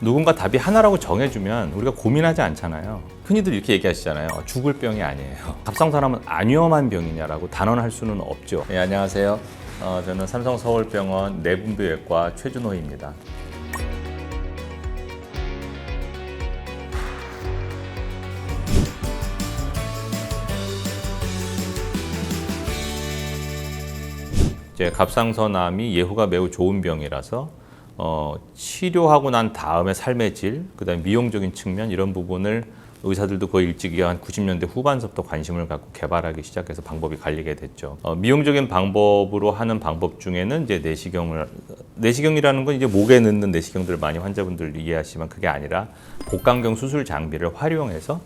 누군가 답이 하나라고 정해주면 우리가 고민하지 않잖아요. 흔히들 이렇게 얘기하시잖아요. 죽을 병이 아니에요. 갑상선암은 안 위험한 병이냐라고 단언할 수는 없죠. 네, 안녕하세요. 저는 삼성서울병원 내분비외과 최준호입니다. 이제 갑상선암이 예후가 매우 좋은 병이라서 치료하고 난 다음에 삶의 질, 그다음에 미용적인 측면 이런 부분을 의사들도 거의 일찍이 한 90년대 후반서부터 관심을 갖고 개발하기 시작해서 방법이 갈리게 됐죠. 미용적인 방법으로 하는 방법 중에는 이제 내시경이라는 건 이제 목에 넣는 내시경들을 많이 환자분들 이해하시지만 그게 아니라 복강경 수술 장비를 활용해서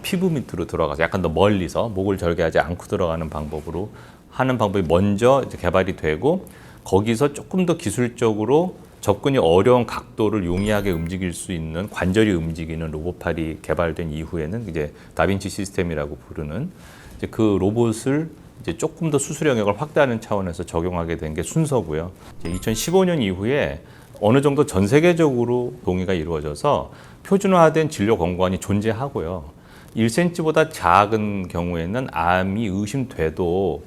피부 밑으로 들어가서 약간 더 멀리서 목을 절개하지 않고 들어가는 방법으로 하는 방법이 먼저 이제 개발이 되고 거기서 조금 더 기술적으로 접근이 어려운 각도를 용이하게 움직일 수 있는 관절이 움직이는 로봇팔이 개발된 이후에는 이제 다빈치 시스템이라고 부르는 이제 그 로봇을 이제 조금 더 수술 영역을 확대하는 차원에서 적용하게 된 게 순서고요. 이제 2015년 이후에 어느 정도 전 세계적으로 동의가 이루어져서 표준화된 진료 권고안이 존재하고요. 1cm보다 작은 경우에는 암이 의심돼도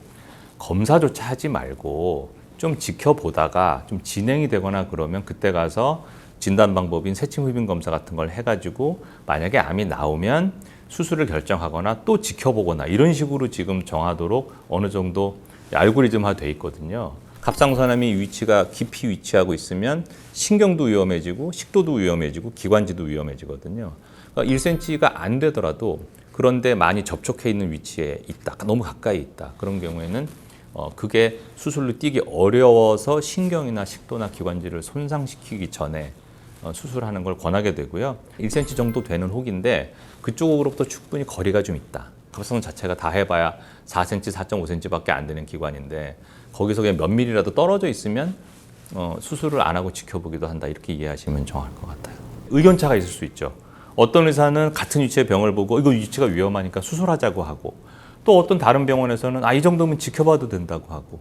검사조차 하지 말고 좀 지켜보다가 좀 진행이 되거나 그러면 그때 가서 진단 방법인 세침 흡입 검사 같은 걸 해가지고 만약에 암이 나오면 수술을 결정하거나 또 지켜보거나 이런 식으로 지금 정하도록 어느 정도 알고리즘화 돼 있거든요. 갑상선암이 위치가 깊이 위치하고 있으면 신경도 위험해지고 식도도 위험해지고 기관지도 위험해지거든요. 그러니까 1cm가 안 되더라도 그런데 많이 접촉해 있는 위치에 있다, 너무 가까이 있다. 그런 경우에는 그게 수술로 뛰기 어려워서 신경이나 식도나 기관지를 손상시키기 전에 수술하는 걸 권하게 되고요. 1cm 정도 되는 혹인데 그쪽으로부터 충분히 거리가 좀 있다. 갑상선 자체가 다 해봐야 4cm, 4.5cm밖에 안 되는 기관인데 거기서 그냥 몇 밀리라도 떨어져 있으면 수술을 안 하고 지켜보기도 한다. 이렇게 이해하시면 정확할 것 같아요. 의견차가 있을 수 있죠. 어떤 의사는 같은 위치의 병을 보고 이거 위치가 위험하니까 수술하자고 하고 또 어떤 다른 병원에서는 이 정도면 지켜봐도 된다고 하고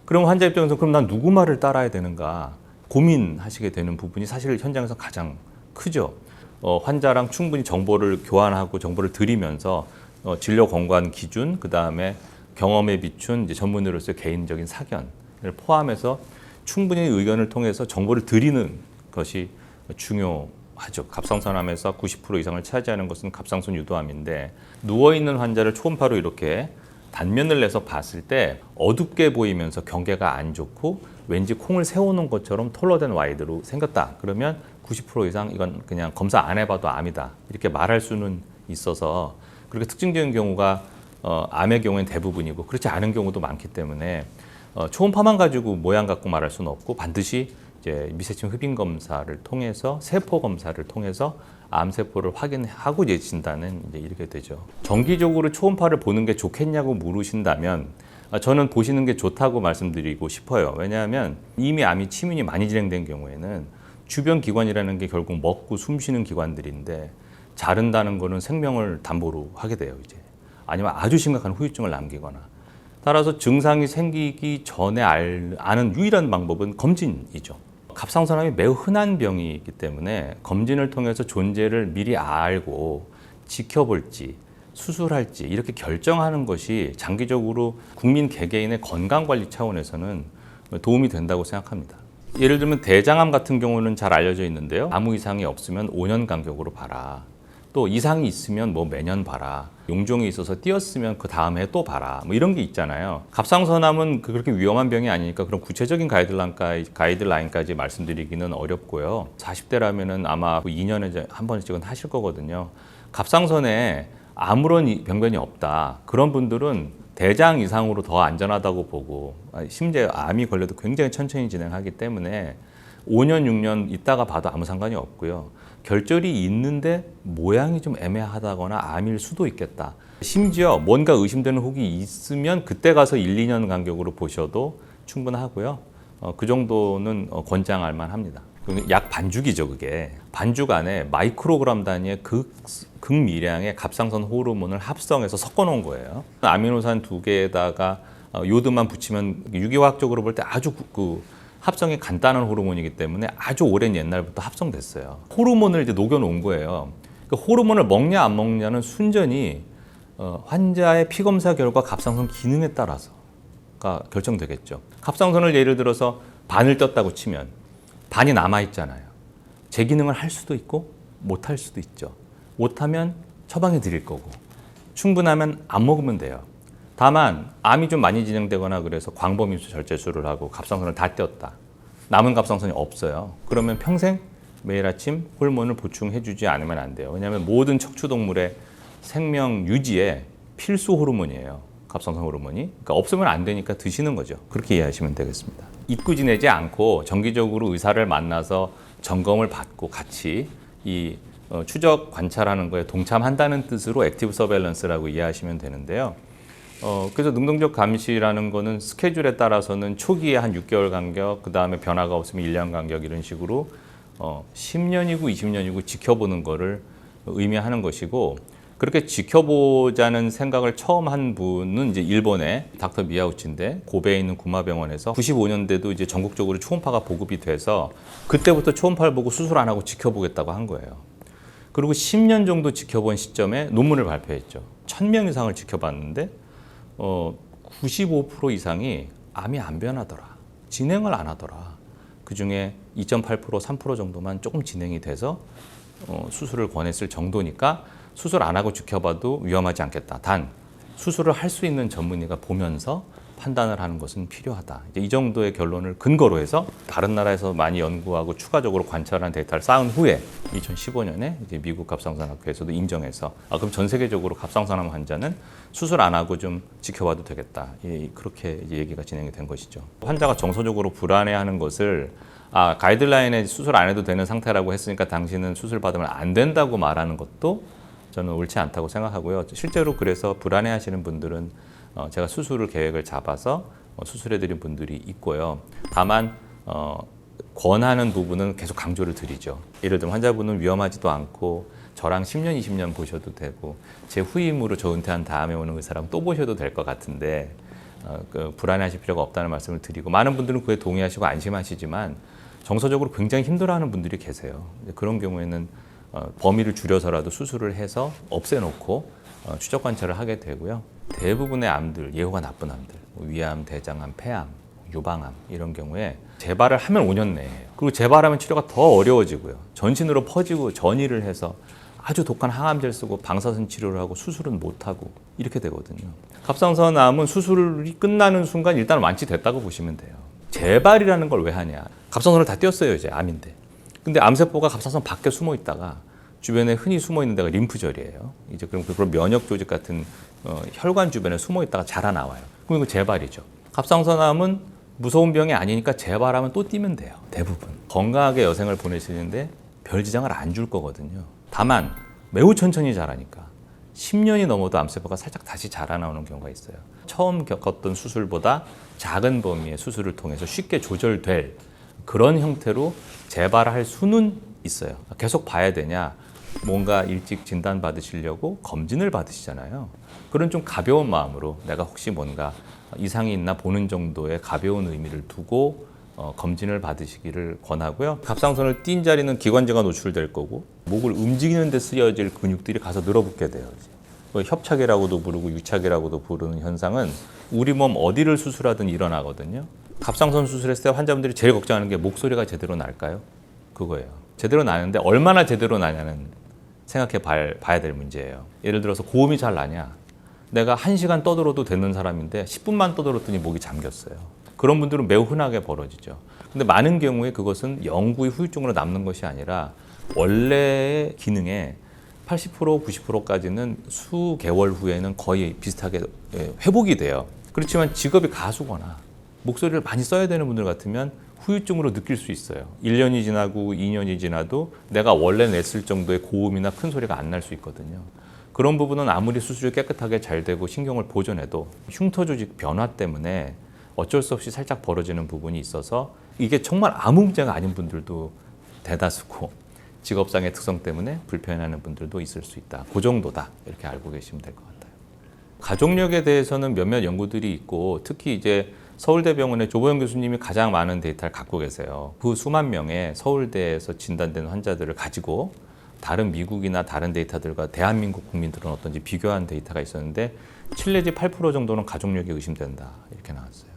그럼 환자 입장에서 그럼 난 누구 말을 따라야 되는가 고민하시게 되는 부분이 사실 현장에서 가장 크죠. 환자랑 충분히 정보를 교환하고 정보를 드리면서 진료 권고안 기준 그다음에 경험에 비춘 이제 전문의로서의 개인적인 사견을 포함해서 충분히 의견을 통해서 정보를 드리는 것이 중요하죠. 갑상선암에서 90% 이상을 차지하는 것은 갑상선 유도암인데 누워있는 환자를 초음파로 이렇게 단면을 내서 봤을 때 어둡게 보이면서 경계가 안 좋고 왠지 콩을 세우는 것처럼 털러된 와이드로 생겼다. 그러면 90% 이상 이건 그냥 검사 안 해봐도 암이다. 이렇게 말할 수는 있어서 그렇게 특징적인 경우가 암의 경우엔 대부분이고 그렇지 않은 경우도 많기 때문에 초음파만 가지고 모양 갖고 말할 수는 없고 반드시 이제 미세침 흡입 검사를 통해서 세포 검사를 통해서 암세포를 확인하고 이제 진단은 이제 이렇게 되죠. 정기적으로 초음파를 보는 게 좋겠냐고 물으신다면 저는 보시는 게 좋다고 말씀드리고 싶어요. 왜냐하면 이미 암이 치민이 많이 진행된 경우에는 주변 기관이라는 게 결국 먹고 숨쉬는 기관들인데 자른다는 거는 생명을 담보로 하게 돼요. 이제 아니면 아주 심각한 후유증을 남기거나 따라서 증상이 생기기 전에 아는 유일한 방법은 검진이죠. 갑상선암이 매우 흔한 병이기 때문에 검진을 통해서 존재를 미리 알고 지켜볼지 수술할지 이렇게 결정하는 것이 장기적으로 국민 개개인의 건강관리 차원에서는 도움이 된다고 생각합니다. 예를 들면 대장암 같은 경우는 잘 알려져 있는데요. 아무 이상이 없으면 5년 간격으로 봐라. 또 이상이 있으면 뭐 매년 봐라. 용종이 있어서 띄었으면 그 다음 해 또 봐라. 뭐 이런 게 있잖아요. 갑상선암은 그렇게 위험한 병이 아니니까 그런 구체적인 가이드라인까지 말씀드리기는 어렵고요. 40대라면은 아마 2년에 한 번씩은 하실 거거든요. 갑상선에 아무런 병변이 없다. 그런 분들은 대장 이상으로 더 안전하다고 보고 심지어 암이 걸려도 굉장히 천천히 진행하기 때문에 5년, 6년 있다가 봐도 아무 상관이 없고요. 결절이 있는데 모양이 좀 애매하다거나 암일 수도 있겠다. 심지어 뭔가 의심되는 혹이 있으면 그때 가서 1, 2년 간격으로 보셔도 충분하고요. 그 정도는 권장할 만합니다. 약 반죽이죠, 그게. 반죽 안에 마이크로그램 단위의 극미량의 갑상선 호르몬을 합성해서 섞어 놓은 거예요. 아미노산 2개에다가 요드만 붙이면 유기화학적으로 볼 때 아주 합성이 간단한 호르몬이기 때문에 아주 오랜 옛날부터 합성됐어요. 호르몬을 이제 녹여놓은 거예요. 그 호르몬을 먹냐 안 먹냐는 순전히 환자의 피 검사 결과 갑상선 기능에 따라서가 결정되겠죠. 갑상선을 예를 들어서 반을 떴다고 치면 반이 남아 있잖아요. 제 기능을 할 수도 있고 못 할 수도 있죠. 못하면 처방해 드릴 거고 충분하면 안 먹으면 돼요. 다만 암이 좀 많이 진행되거나 그래서 광범위수 절제술을 하고 갑상선을 다 떼었다. 남은 갑상선이 없어요. 그러면 평생 매일 아침 호르몬을 보충해 주지 않으면 안 돼요. 왜냐하면 모든 척추동물의 생명 유지에 필수 호르몬이에요. 갑상선 호르몬이. 그러니까 없으면 안 되니까 드시는 거죠. 그렇게 이해하시면 되겠습니다. 잊고 지내지 않고 정기적으로 의사를 만나서 점검을 받고 같이 이 추적 관찰하는 거에 동참한다는 뜻으로 액티브 서베일런스라고 이해하시면 되는데요. 그래서 능동적 감시라는 거는 스케줄에 따라서는 초기에 한 6개월 간격, 그 다음에 변화가 없으면 1년 간격 이런 식으로 10년이고 20년이고 지켜보는 거를 의미하는 것이고, 그렇게 지켜보자는 생각을 처음 한 분은 이제 일본의 닥터 미야우치인데, 고베에 있는 구마병원에서 95년대도 이제 전국적으로 초음파가 보급이 돼서 그때부터 초음파를 보고 수술 안 하고 지켜보겠다고 한 거예요. 그리고 10년 정도 지켜본 시점에 논문을 발표했죠. 1000명 이상을 지켜봤는데 95% 이상이 암이 안 변하더라. 진행을 안 하더라. 그중에 2.8%, 3% 정도만 조금 진행이 돼서 수술을 권했을 정도니까 수술 안 하고 지켜봐도 위험하지 않겠다. 단 수술을 할 수 있는 전문의가 보면서 판단을 하는 것은 필요하다. 이제 이 정도의 결론을 근거로 해서 다른 나라에서 많이 연구하고 추가적으로 관찰한 데이터를 쌓은 후에 2015년에 이제 미국 갑상선학회에서도 인정해서 그럼 전 세계적으로 갑상선암 환자는 수술 안 하고 좀 지켜봐도 되겠다. 그렇게 이제 얘기가 진행이 된 것이죠. 환자가 정서적으로 불안해하는 것을 가이드라인에 수술 안 해도 되는 상태라고 했으니까 당신은 수술 받으면 안 된다고 말하는 것도 저는 옳지 않다고 생각하고요. 실제로 그래서 불안해하시는 분들은 제가 수술을 계획을 잡아서 수술해드린 분들이 있고요. 다만 권하는 부분은 계속 강조를 드리죠. 예를 들면 환자분은 위험하지도 않고 저랑 10년, 20년 보셔도 되고 제 후임으로 저 은퇴한 다음에 오는 의사랑 또 보셔도 될 것 같은데 불안해하실 필요가 없다는 말씀을 드리고, 많은 분들은 그에 동의하시고 안심하시지만 정서적으로 굉장히 힘들어하는 분들이 계세요. 그런 경우에는 범위를 줄여서라도 수술을 해서 없애놓고 추적 관찰을 하게 되고요. 대부분의 암들, 예후가 나쁜 암들, 위암, 대장암, 폐암, 유방암 이런 경우에 재발을 하면 5년 내에 해요. 그리고 재발하면 치료가 더 어려워지고요. 전신으로 퍼지고 전이를 해서 아주 독한 항암제를 쓰고 방사선 치료를 하고 수술은 못하고 이렇게 되거든요. 갑상선암은 수술이 끝나는 순간 일단 완치됐다고 보시면 돼요. 재발이라는 걸 왜 하냐. 갑상선을 다 떼었어요, 이제 암인데. 근데 암세포가 갑상선 밖에 숨어 있다가 주변에 흔히 숨어 있는 데가 림프절이에요. 이제 그럼 그런 면역 조직 같은 혈관 주변에 숨어 있다가 자라나와요. 그럼 이거 재발이죠. 갑상선암은 무서운 병이 아니니까 재발하면 또 뛰면 돼요. 대부분 건강하게 여생을 보내시는데 별 지장을 안 줄 거거든요. 다만 매우 천천히 자라니까 10년이 넘어도 암세포가 살짝 다시 자라나오는 경우가 있어요. 처음 겪었던 수술보다 작은 범위의 수술을 통해서 쉽게 조절될 그런 형태로 재발할 수는 있어요. 계속 봐야 되냐? 뭔가 일찍 진단 받으시려고 검진을 받으시잖아요. 그런 좀 가벼운 마음으로 내가 혹시 뭔가 이상이 있나 보는 정도의 가벼운 의미를 두고 검진을 받으시기를 권하고요. 갑상선을 띈 자리는 기관지가 노출될 거고 목을 움직이는 데 쓰여질 근육들이 가서 늘어붙게 돼요. 협착이라고도 부르고 유착이라고도 부르는 현상은 우리 몸 어디를 수술하든 일어나거든요. 갑상선 수술했을 때 환자분들이 제일 걱정하는 게 목소리가 제대로 날까요? 그거예요. 제대로 나는데 얼마나 제대로 나냐는 생각해 봐야 될 문제예요. 예를 들어서 고음이 잘 나냐? 내가 1시간 떠들어도 되는 사람인데 10분만 떠들었더니 목이 잠겼어요. 그런 분들은 매우 흔하게 벌어지죠. 근데 많은 경우에 그것은 영구히 후유증으로 남는 것이 아니라 원래의 기능의 80%, 90%까지는 수개월 후에는 거의 비슷하게 회복이 돼요. 그렇지만 직업이 가수거나 목소리를 많이 써야 되는 분들 같으면 후유증으로 느낄 수 있어요. 1년이 지나고 2년이 지나도 내가 원래 냈을 정도의 고음이나 큰 소리가 안 날 수 있거든요. 그런 부분은 아무리 수술이 깨끗하게 잘 되고 신경을 보존해도 흉터 조직 변화 때문에 어쩔 수 없이 살짝 벌어지는 부분이 있어서 이게 정말 아무 문제가 아닌 분들도 대다수고 직업상의 특성 때문에 불편해하는 분들도 있을 수 있다. 그 정도다. 이렇게 알고 계시면 될 것 같아요. 가족력에 대해서는 몇몇 연구들이 있고 특히 이제 서울대병원의 조보영 교수님이 가장 많은 데이터를 갖고 계세요. 그 수만 명의 서울대에서 진단된 환자들을 가지고 다른 미국이나 다른 데이터들과 대한민국 국민들은 어떤지 비교한 데이터가 있었는데 7 내지 8% 정도는 가족력이 의심된다 이렇게 나왔어요.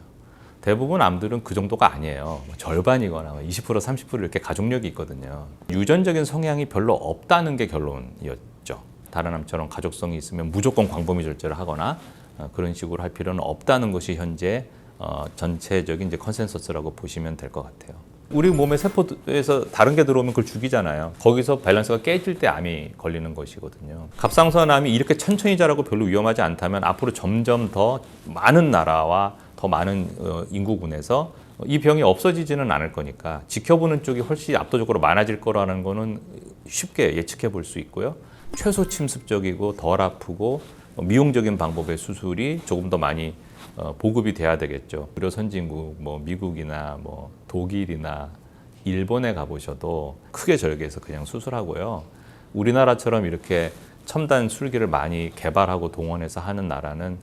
대부분 암들은 그 정도가 아니에요. 절반이거나 20% 30% 이렇게 가족력이 있거든요. 유전적인 성향이 별로 없다는 게 결론이었죠. 다른 암처럼 가족성이 있으면 무조건 광범위 절제를 하거나 그런 식으로 할 필요는 없다는 것이 현재 전체적인 이제 컨센서스라고 보시면 될 것 같아요. 우리 몸의 세포에서 다른 게 들어오면 그걸 죽이잖아요. 거기서 밸런스가 깨질 때 암이 걸리는 것이거든요. 갑상선암이 이렇게 천천히 자라고 별로 위험하지 않다면 앞으로 점점 더 많은 나라와 더 많은 인구군에서 이 병이 없어지지는 않을 거니까 지켜보는 쪽이 훨씬 압도적으로 많아질 거라는 거는 쉽게 예측해 볼 수 있고요. 최소 침습적이고 덜 아프고 미용적인 방법의 수술이 조금 더 많이 보급이 돼야 되겠죠. 의료 선진국, 미국이나 독일이나 일본에 가보셔도 크게 절개해서 그냥 수술하고요. 우리나라처럼 이렇게 첨단 술기를 많이 개발하고 동원해서 하는 나라는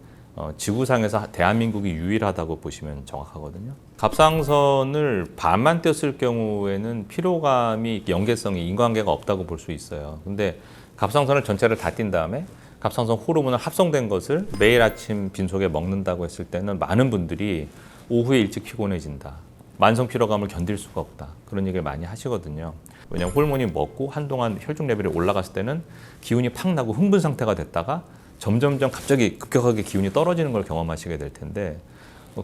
지구상에서 대한민국이 유일하다고 보시면 정확하거든요. 갑상선을 반만 떼었을 경우에는 피로감이 연계성이 인과관계가 없다고 볼 수 있어요. 근데 갑상선을 전체를 다 띈 다음에 갑상선 호르몬을 합성된 것을 매일 아침 빈속에 먹는다고 했을 때는 많은 분들이 오후에 일찍 피곤해진다. 만성 피로감을 견딜 수가 없다. 그런 얘기를 많이 하시거든요. 왜냐하면 호르몬이 먹고 한동안 혈중 레벨이 올라갔을 때는 기운이 팍 나고 흥분 상태가 됐다가 점점점 갑자기 급격하게 기운이 떨어지는 걸 경험하시게 될 텐데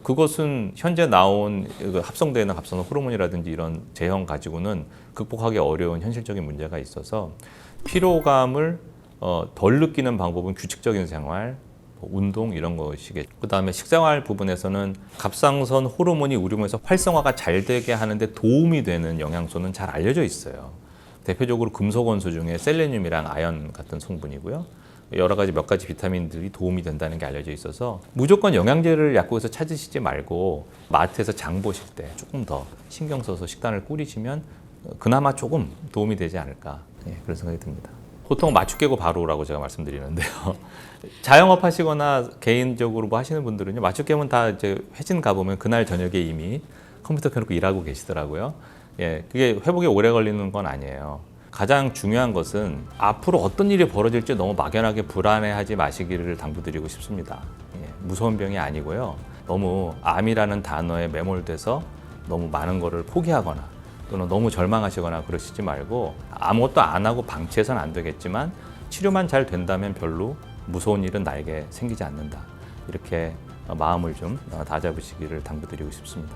그것은 현재 나온 합성되어 있는 갑상선 호르몬이라든지 이런 제형 가지고는 극복하기 어려운 현실적인 문제가 있어서 피로감을 덜 느끼는 방법은 규칙적인 생활, 운동 이런 것이겠죠. 그다음에 식생활 부분에서는 갑상선 호르몬이 우리 몸에서 활성화가 잘 되게 하는데 도움이 되는 영양소는 잘 알려져 있어요. 대표적으로 금속 원소 중에 셀레늄이랑 아연 같은 성분이고요. 여러 가지 몇 가지 비타민들이 도움이 된다는 게 알려져 있어서 무조건 영양제를 약국에서 찾으시지 말고 마트에서 장 보실 때 조금 더 신경 써서 식단을 꾸리시면 그나마 조금 도움이 되지 않을까 그런 생각이 듭니다. 보통 맞춤 깨고 바로라고 제가 말씀드리는데요. 자영업 하시거나 개인적으로 하시는 분들은요, 맞춤 깨면 다 이제 회진 가보면 그날 저녁에 이미 컴퓨터 켜놓고 일하고 계시더라고요. 그게 회복이 오래 걸리는 건 아니에요. 가장 중요한 것은 앞으로 어떤 일이 벌어질지 너무 막연하게 불안해하지 마시기를 당부드리고 싶습니다. 무서운 병이 아니고요. 너무 암이라는 단어에 매몰돼서 너무 많은 거를 포기하거나 또는 너무 절망하시거나 그러시지 말고 아무것도 안 하고 방치해서는 안 되겠지만 치료만 잘 된다면 별로 무서운 일은 나에게 생기지 않는다. 이렇게 마음을 좀 다잡으시기를 당부드리고 싶습니다.